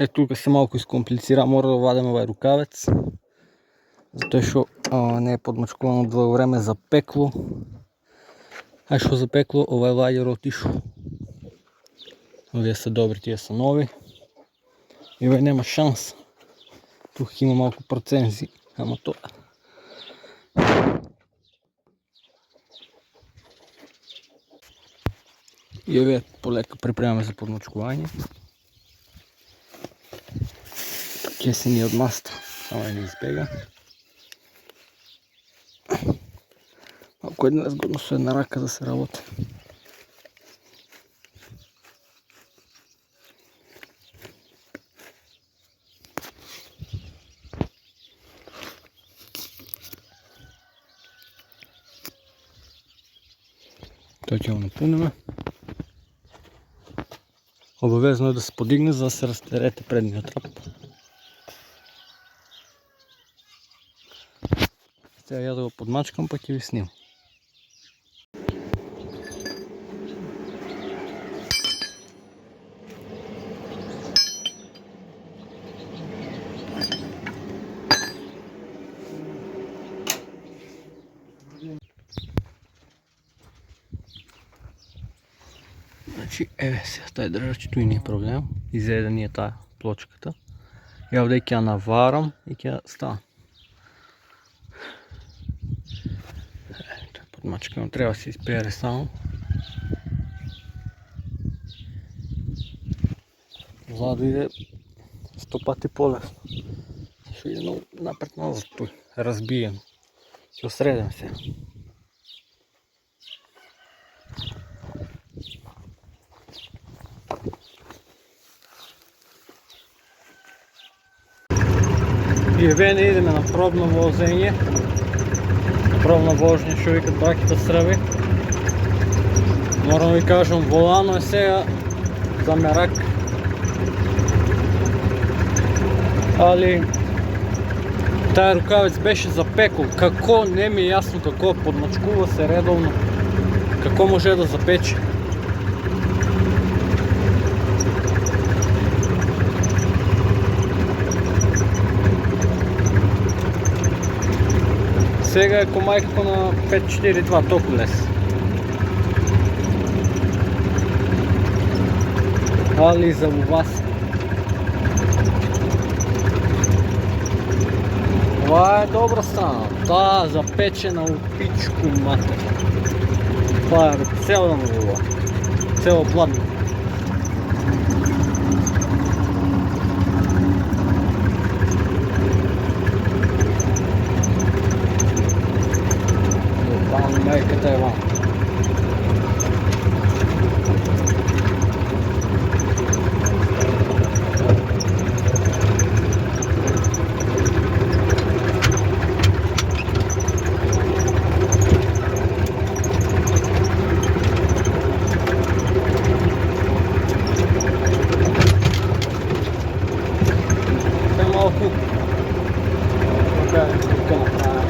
тука се малку искомплицира, мора да вадим овај рукавец, затоа што не е подмачкувано долго време, запекло. А што запекло, овај лагер отишо. Овие се добри, тие се нови. И овај нема шанс. Тука има малку процензи, ама тоа. И овие полека припремаме за подмачкување. Ќе се ни од маста, само да не избега. Малко е незгодно со една рака да се работи. Тоа ќе го напуниме. Обавезно е да се подигне за да се растерете предниот трап. Сега ја да го подмачкам па ќе ви снимам. Значи, еве сега тај држачето и не е проблем. Изеде ни е таа плочката. И овде ќе ја наварам и ќе ја ставам. Подмачкано треба да се испере само. За да иде 100 пати полесно. Што иде много напред назад тој, разбиен. Ќе осредем се. И еве не идеме на пробно возење. Пробна вожња, што викат браќата Срби. Морам да ви кажам, волано е сега за мерак. Али тај рукавец беше запекол. Како не ми е јасно како подмачкува се редовно. Како може да запече? Сега е комајката на 542, толку лес. Али за вас. Ова е добра страна. Таа запечена у пичку матер. Тоа е цел да му ова. Цело пладно. Мајката е вам. Се малку така е тука направено.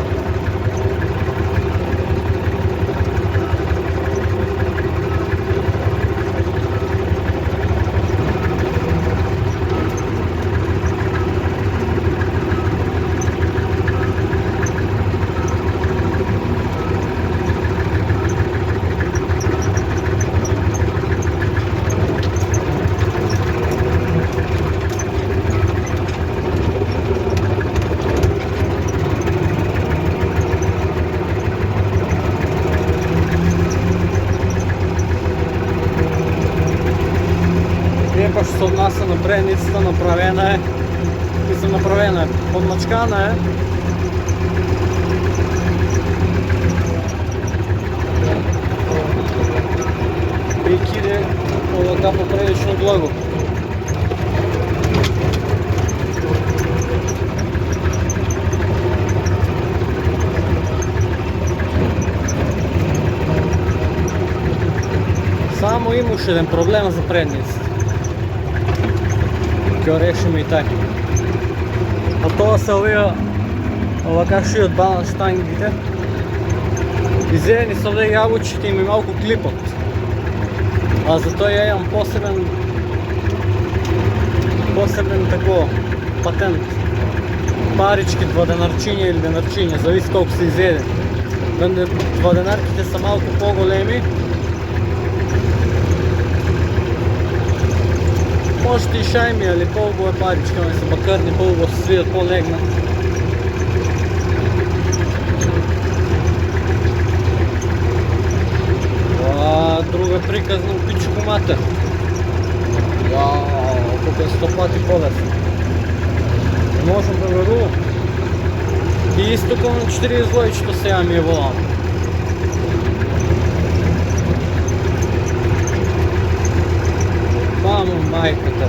Паш се однася на предницата, направена е, подмачкана е. И киде овака поприлично благо. Само имаш еден проблем за предницата. Ќе го решиме и тај. А тоа се овака шиот баланс штангите. Изедени се овде јагучите и ми малку клипот. А за тоа ја имам посебен посебен тако патент. Парички, 2 денарчиња или денарчиња, зависи колко се изеде. 2 денарките са малко по-големи. Можете и шайми, али по-убаво е парички, они са бакърни, по-убаво се свият, по-легна. Друга приказна у пичку матер. Вау, колко е 100 пъти по-лесно. Не можем да верувам. И истокъл на 4 излоичето сега ми е волан. Мамо, майката.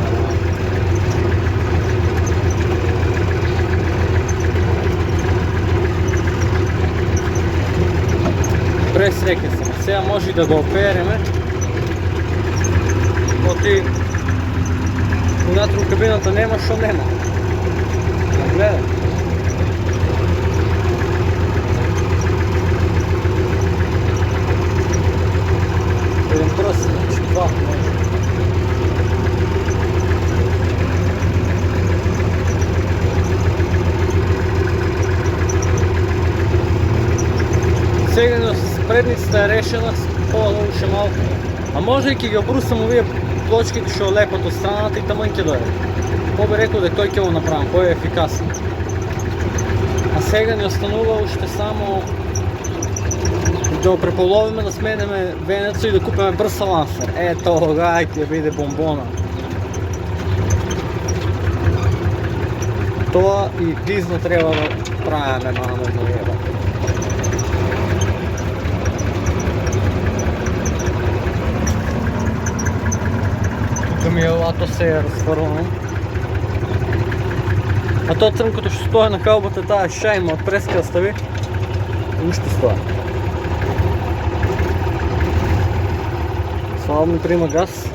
Пресреке съм. Сега може и да го опереме. Оти внатре кабината нема, шо нема. Гледай. Един пръст, значи 2 може. Сега с предницата е решена, по-долу ще малко. А може и ки ги обрусам овие плочките ще олепат от страната и тъмън ке дойде. По-би рекол да той ке го направим, кой е ефикасен. А сега ни останува още само да го преполовиме, да сменеме венецо и да купиме бърз лансер. Ето, гайки, виде бомбона. Това и дизно трябва да правиме, мамо моева. Тук ми е лато се е разхвърлено. А то цръмкото ще стоя на халбата, тая шайма от преска стави и ще стоя. Слабо приема газ.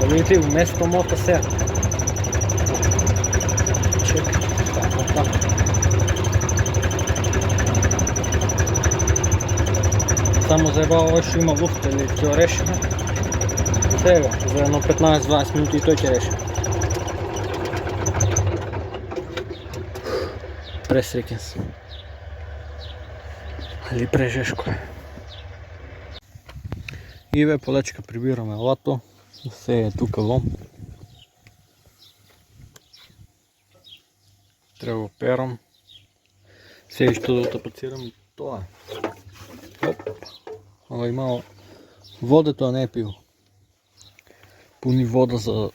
Да видите, вместо мота сега. Чек. Така. Само заебава ще има луфта или ти го решиме. Сега, за едно 15-20 минути и той ќе реши. Пресрекен съм. Али прежешко е. И бе, полечка прибираме лато. Все е тук вън. Трябва да го перам. Сега ще да тапацирам това. Оп. Ама и мало. Водата не е пил. Пуни вода за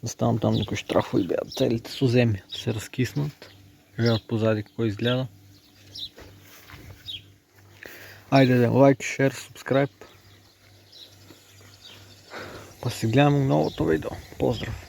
да ставам там някои штрафови бяха. Целите суземи се разкиснат. Гледат позади какво изгледа. Айде да лайк, шер, субскрайб. Па си гледаме новото видео. Поздрав!